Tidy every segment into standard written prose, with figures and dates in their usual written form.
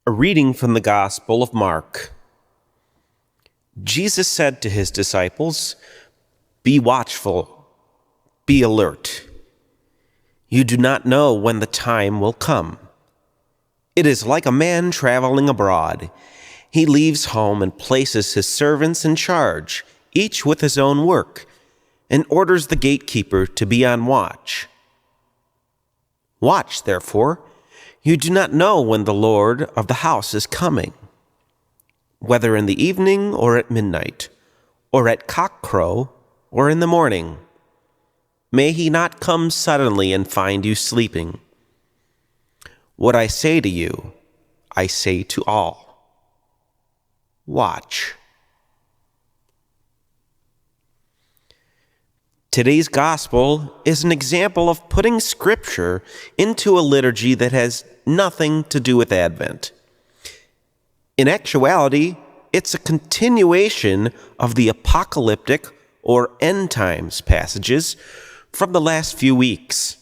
A reading from the Gospel of Mark. Jesus said to his disciples, "Be watchful, be alert. You do not know when the time will come. It is like a man traveling abroad. He leaves home and places his servants in charge, each with his own work, and orders the gatekeeper to be on watch. Watch, therefore. You do not know when the Lord of the house is coming, whether in the evening or at midnight, or at cockcrow or in the morning. May he not come suddenly and find you sleeping. What I say to you, I say to all. Watch." Today's gospel is an example of putting Scripture into a liturgy that has nothing to do with Advent. In actuality, it's a continuation of the apocalyptic or end times passages from the last few weeks.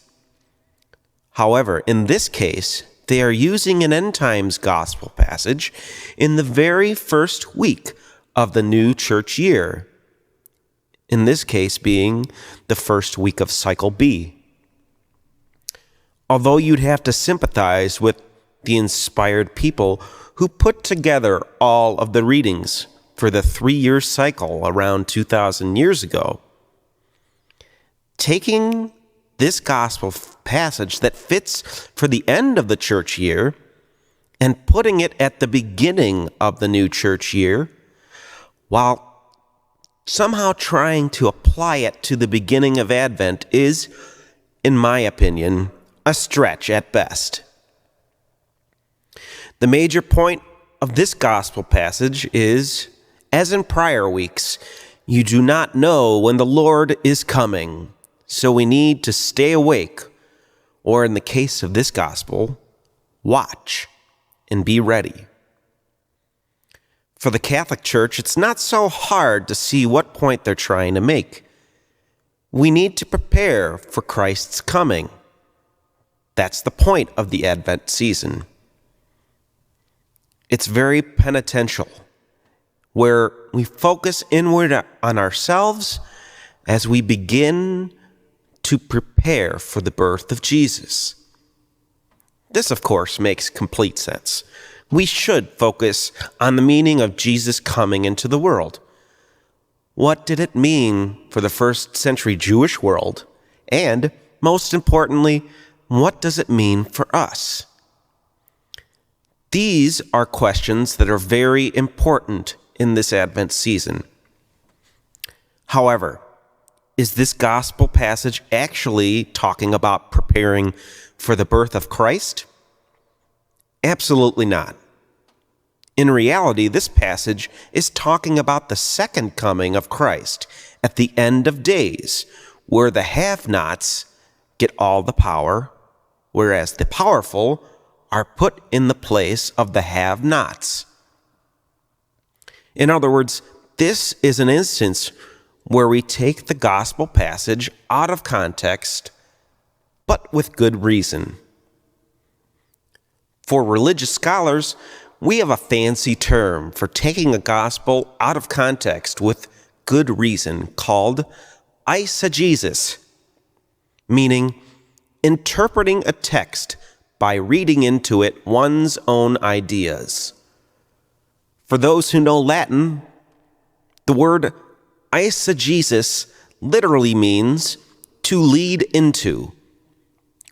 However, in this case, they are using an end times gospel passage in the very first week of the new church year, in this case being the first week of Cycle B. Although you'd have to sympathize with the inspired people who put together all of the readings for the 3-year cycle around 2,000 years ago, taking this gospel passage that fits for the end of the church year and putting it at the beginning of the new church year, while somehow trying to apply it to the beginning of Advent is, in my opinion, a stretch at best. The major point of this gospel passage is, as in prior weeks, you do not know when the Lord is coming, so we need to stay awake, or in the case of this gospel, watch and be ready. For the Catholic Church, it's not so hard to see what point they're trying to make. We need to prepare for Christ's coming. That's the point of the Advent season. It's very penitential, where we focus inward on ourselves as we begin to prepare for the birth of Jesus. This, of course, makes complete sense. We should focus on the meaning of Jesus coming into the world. What did it mean for the first century Jewish world? And, most importantly, what does it mean for us? These are questions that are very important in this Advent season. However, is this gospel passage actually talking about preparing for the birth of Christ? Absolutely not. In reality, this passage is talking about the second coming of Christ at the end of days, where the have-nots get all the power, whereas the powerful are put in the place of the have-nots. In other words, this is an instance where we take the gospel passage out of context, but with good reason. For religious scholars, we have a fancy term for taking a gospel out of context with good reason called eisegesis, meaning interpreting a text by reading into it one's own ideas. For those who know Latin, the word eisegesis literally means to lead into,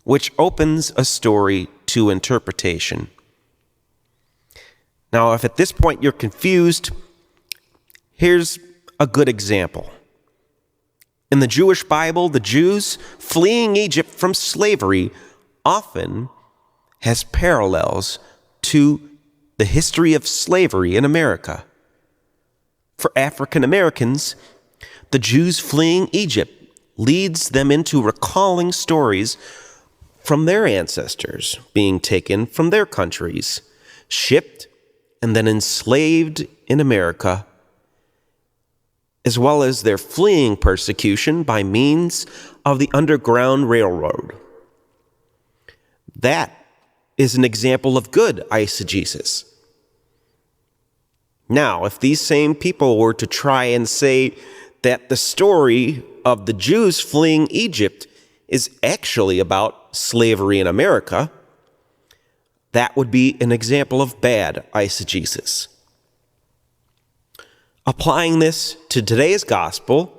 which opens a story to interpretation. Now, if at this point you're confused, here's a good example. In the Jewish Bible, the Jews fleeing Egypt from slavery often has parallels to the history of slavery in America. For African Americans, the Jews fleeing Egypt leads them into recalling stories from their ancestors being taken from their countries, shipped and then enslaved in America, as well as their fleeing persecution by means of the Underground Railroad. That is an example of good eisegesis. Now, if these same people were to try and say that the story of the Jews fleeing Egypt is actually about slavery in America, that would be an example of bad eisegesis. Applying this to today's gospel,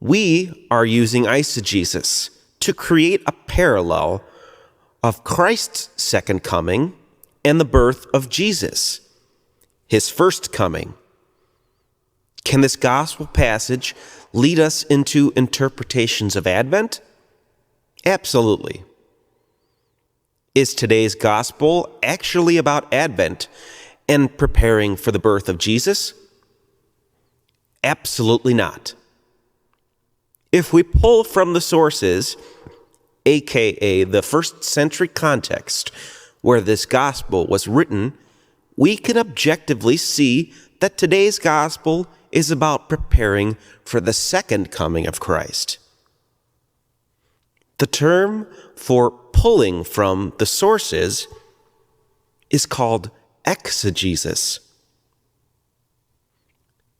we are using eisegesis to create a parallel of Christ's second coming and the birth of Jesus, his first coming. Can this gospel passage lead us into interpretations of Advent? Absolutely. Is today's gospel actually about Advent and preparing for the birth of Jesus? Absolutely not. If we pull from the sources, aka the first century context where this gospel was written, we can objectively see that today's gospel is about preparing for the second coming of Christ. The term for pulling from the sources is called exegesis.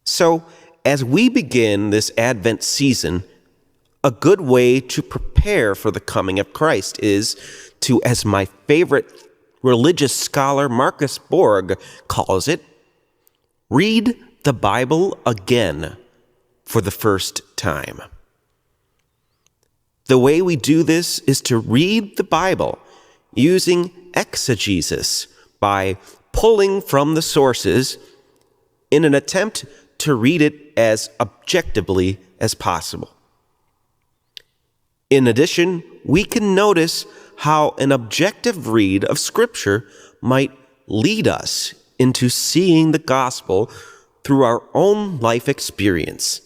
So, as we begin this Advent season, a good way to prepare for the coming of Christ is to, as my favorite religious scholar Marcus Borg calls it, read the Bible again for the first time. The way we do this is to read the Bible using exegesis by pulling from the sources in an attempt to read it as objectively as possible. In addition, we can notice how an objective read of Scripture might lead us into seeing the gospel through our own life experience.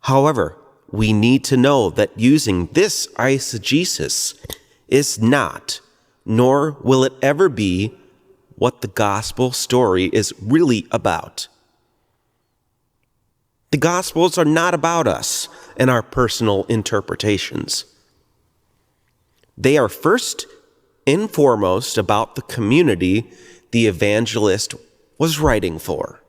However, we need to know that using this eisegesis is not, nor will it ever be, what the gospel story is really about. The Gospels are not about us and our personal interpretations. They are first and foremost about the community the evangelist was writing for.